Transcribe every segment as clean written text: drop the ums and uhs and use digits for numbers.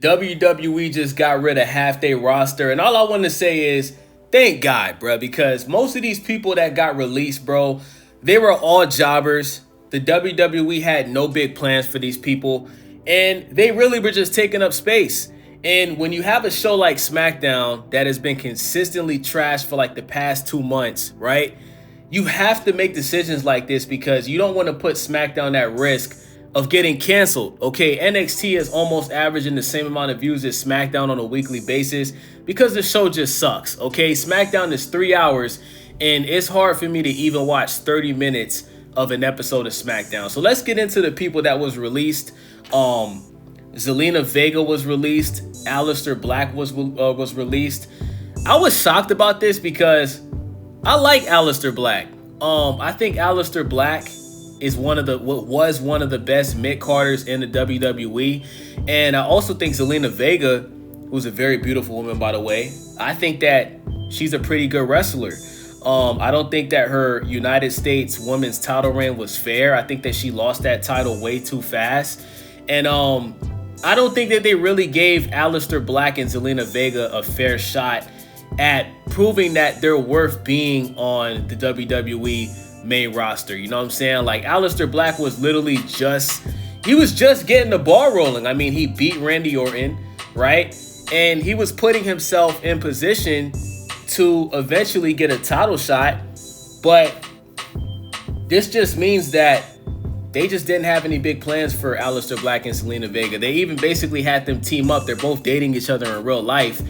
WWE just got rid of half their roster, and all I want to say is thank God, bro, because most of these people that got released, bro, they were all jobbers. The WWE had no big plans for these people, and they really were just taking up space. And when you have a show like SmackDown that has been consistently trashed for like the past 2 months, right? You have to make decisions like this because you don't want to put SmackDown at risk of getting canceled. Okay, NXT is almost averaging the same amount of views as SmackDown on a weekly basis because the show just sucks. Okay, SmackDown is 3 hours and it's hard for me to even watch 30 minutes of an episode of SmackDown. So let's get into the people that was released. Zelina Vega was released. Aleister Black was released. I was shocked about this because I like Aleister Black. I think Aleister Black is was one of the best mid-carders in the WWE. And I also think Zelina Vega, who's a very beautiful woman, by the way, I think that she's a pretty good wrestler. I don't think that her United States women's title reign was fair. I think that she lost that title way too fast. And I don't think that they really gave Aleister Black and Zelina Vega a fair shot at proving that they're worth being on the WWE main roster. You know what I'm saying? Like, Aleister Black was literally just getting the ball rolling. I mean, he beat Randy Orton, right? And he was putting himself in position to eventually get a title shot. But this just means that they just didn't have any big plans for Aleister Black and Zelina Vega. They even basically had them team up. They're both dating each other in real life.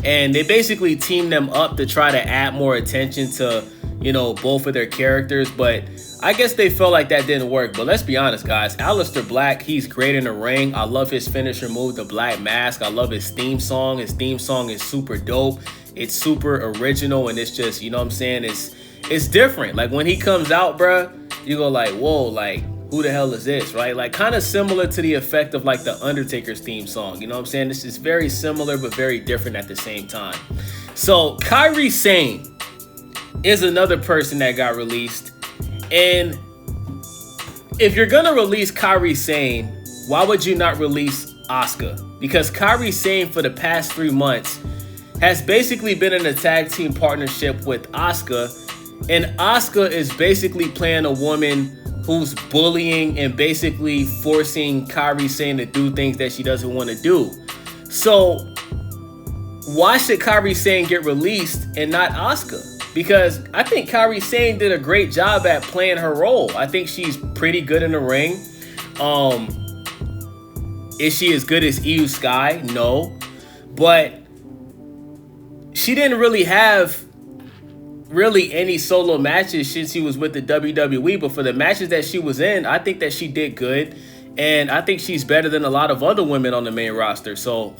And they basically teamed them up to try to add more attention to, you know, both of their characters. But I guess they felt like that didn't work. But let's be honest, guys. Aleister Black, he's great in the ring. I love his finisher move, the Black Mask. I love his theme song. His theme song is super dope. It's super original. And it's just, you know what I'm saying? It's different. Like, when he comes out, bruh, you go like, whoa, like, who the hell is this, right? Like, kind of similar to the effect of like the Undertaker's theme song. You know what I'm saying? This is very similar, but very different at the same time. So Kairi Sane is another person that got released. And if you're going to release Kairi Sane, why would you not release Asuka? Because Kairi Sane for the past 3 months has basically been in a tag team partnership with Asuka. And Asuka is basically playing a woman who's bullying and basically forcing Kairi Sane to do things that she doesn't want to do. So why should Kairi Sane get released and not Asuka? Because I think Kairi Sane did a great job at playing her role. I think she's pretty good in the ring. Is she as good as Io Sky? No. But she didn't really have any solo matches since she was with the WWE, but for the matches that she was in, I think that she did good, and I think she's better than a lot of other women on the main roster. So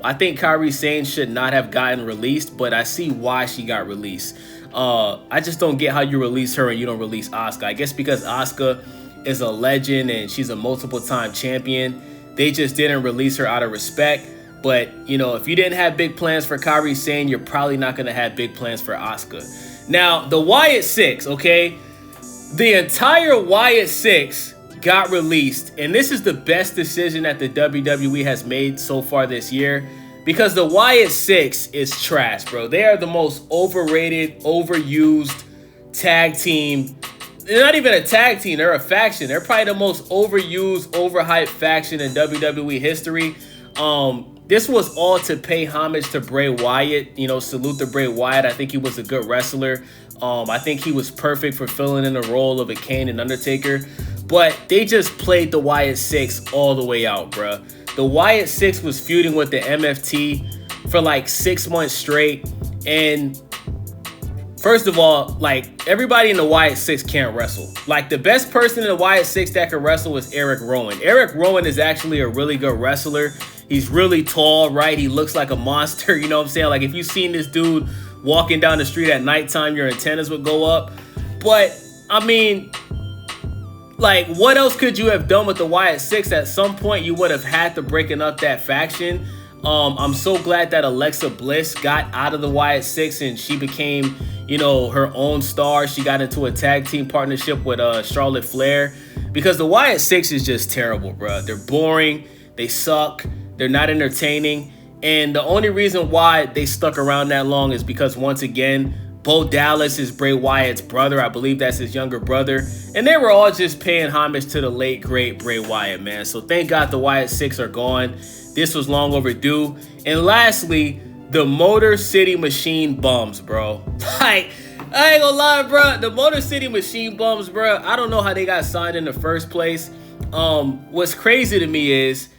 I think Kairi Sane should not have gotten released, but I see why she got released. I just don't get how you release her and you don't release Asuka. I guess because Asuka is a legend and she's a multiple time champion, they just didn't release her out of respect. But, you know, if you didn't have big plans for Kairi Sane, you're probably not going to have big plans for Asuka. Now, the Wyatt Six, okay? The entire Wyatt Six got released. And this is the best decision that the WWE has made so far this year. Because the Wyatt Six is trash, bro. They are the most overrated, overused tag team. They're not even a tag team. They're a faction. They're probably the most overused, overhyped faction in WWE history. This was all to pay homage to Bray Wyatt. You know, salute to Bray Wyatt. I think he was a good wrestler. I think he was perfect for filling in the role of a Kane and Undertaker. But they just played the Wyatt Six all the way out, bruh. The Wyatt Six was feuding with the MFT for like 6 months straight. And first of all, like, everybody in the Wyatt Six can't wrestle. Like, the best person in the Wyatt Six that can wrestle is Eric Rowan. Eric Rowan is actually a really good wrestler. He's really tall, right? He looks like a monster, you know what I'm saying? Like, if you've seen this dude walking down the street at nighttime, your antennas would go up. But, I mean, like, what else could you have done with the Wyatt Six? At some point, you would have had to breaking up that faction. I'm so glad that Alexa Bliss got out of the Wyatt Six and she became, you know, her own star. She got into a tag team partnership with Charlotte Flair. Because the Wyatt Six is just terrible, bro. They're boring. They suck. They're not entertaining. And the only reason why they stuck around that long is because, once again, Bo Dallas is Bray Wyatt's brother. I believe that's his younger brother. And they were all just paying homage to the late, great Bray Wyatt, man. So thank God the Wyatt 6 are gone. This was long overdue. And lastly, the Motor City Machine Bums, bro. Like, I ain't gonna lie, bro. The Motor City Machine Bums, bro. I don't know how they got signed in the first place. What's crazy to me is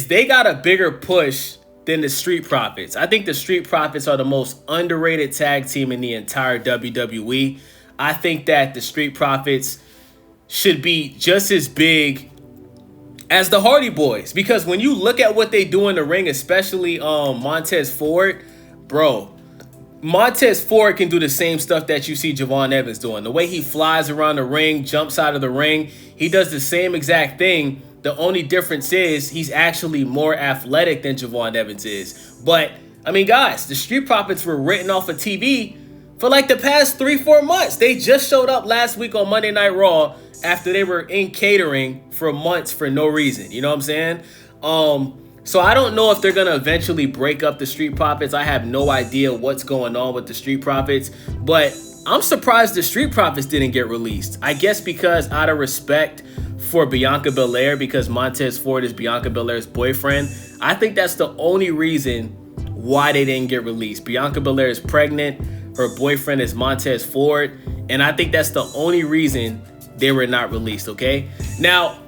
they got a bigger push than the Street Profits. I think the Street Profits are the most underrated tag team in the entire WWE. I think that the Street Profits should be just as big as the Hardy Boys, because when you look at what they do in the ring, especially Montez Ford, bro, Montez Ford can do the same stuff that you see Javon Evans doing. The way he flies around the ring, jumps out of the ring, he does the same exact thing. The only difference is he's actually more athletic than Javon Evans is. But, I mean, guys, the Street Profits were written off of TV for like the past 3-4 months. They just showed up last week on Monday Night Raw after they were in catering for months for no reason. You know what I'm saying? So I don't know if they're going to eventually break up the Street Profits. I have no idea what's going on with the Street Profits. But I'm surprised the Street Profits didn't get released. I guess because out of respect for Bianca Belair, because Montez Ford is Bianca Belair's boyfriend. I think that's the only reason why they didn't get released. Bianca Belair is pregnant. Her boyfriend is Montez Ford. And I think that's the only reason they were not released, okay? Now,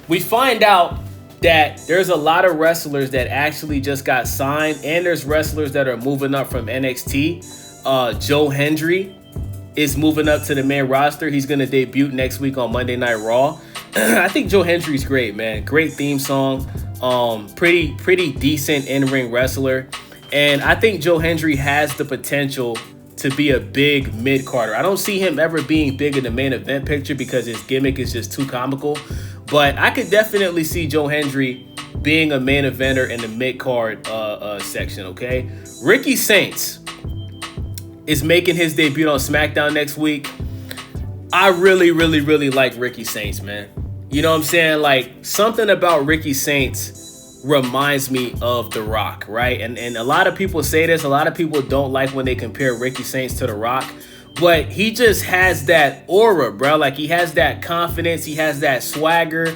we find out that there's a lot of wrestlers that actually just got signed, and there's wrestlers that are moving up from NXT. Joe Hendry is moving up to the main roster. He's going to debut next week on Monday Night Raw. I think Joe Hendry's great, man. Great theme song. Pretty decent in-ring wrestler. And I think Joe Hendry has the potential to be a big mid-carder. I don't see him ever being big in the main event picture because his gimmick is just too comical. But I could definitely see Joe Hendry being a main eventer in the mid-card section, okay? Ricky Saints is making his debut on SmackDown next week. I really like Ricky Saints, man. You know what I'm saying? Like, something about Ricky Saints reminds me of The Rock, right? And a lot of people say this. A lot of people don't like when they compare Ricky Saints to The Rock. But he just has that aura, bro. Like, he has that confidence. He has that swagger.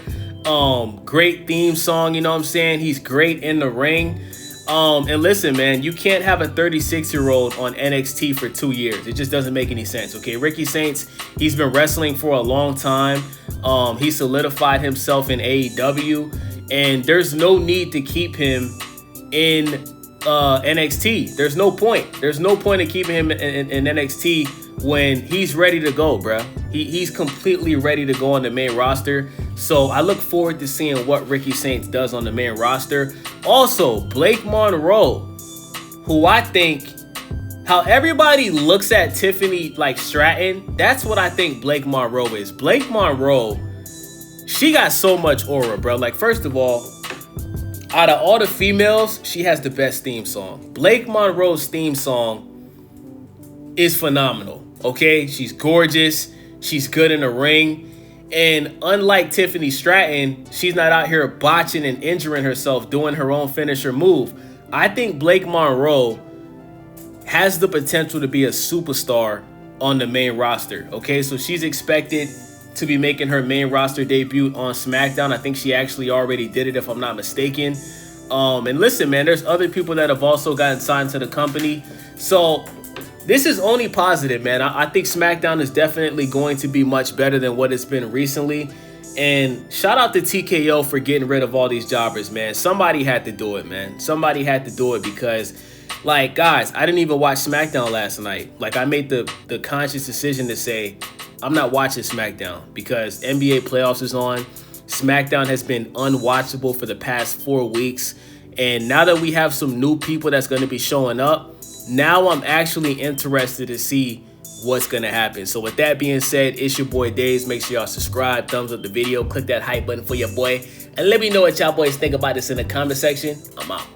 Great theme song, you know what I'm saying? He's great in the ring. And listen, man, you can't have a 36-year-old on NXT for 2 years. It just doesn't make any sense, okay? Ricky Saints, he's been wrestling for a long time. He solidified himself in AEW, and there's no need to keep him in NXT. There's no point. There's no point in keeping him in NXT when he's ready to go, bro. He's completely ready to go on the main roster. So I look forward to seeing what Ricky Saints does on the main roster. Also, Blake Monroe, who I think, how everybody looks at Tiffany like Stratton, that's what I think Blake Monroe is. Blake Monroe, she got so much aura, bro. Like, first of all, out of all the females, she has the best theme song. Blake Monroe's theme song is phenomenal, okay? She's gorgeous. She's good in the ring. And unlike Tiffany Stratton, she's not out here botching and injuring herself doing her own finisher move. I think Blake Monroe has the potential to be a superstar on the main roster, okay? So she's expected to be making her main roster debut on SmackDown. I think she actually already did it, if I'm not mistaken. And listen, man, there's other people that have also gotten signed to the company. So this is only positive, man. I think SmackDown is definitely going to be much better than what it's been recently. And shout out to TKO for getting rid of all these jobbers, man. Somebody had to do it, man. Somebody had to do it because, like, guys, I didn't even watch SmackDown last night. Like, I made the conscious decision to say, I'm not watching SmackDown because NBA playoffs is on. SmackDown has been unwatchable for the past 4 weeks. And now that we have some new people that's going to be showing up, now I'm actually interested to see what's going to happen. So with that being said, it's your boy Days. Make sure y'all subscribe, thumbs up the video, click that hype button for your boy, and let me know what y'all boys think about this in the comment section. I'm out.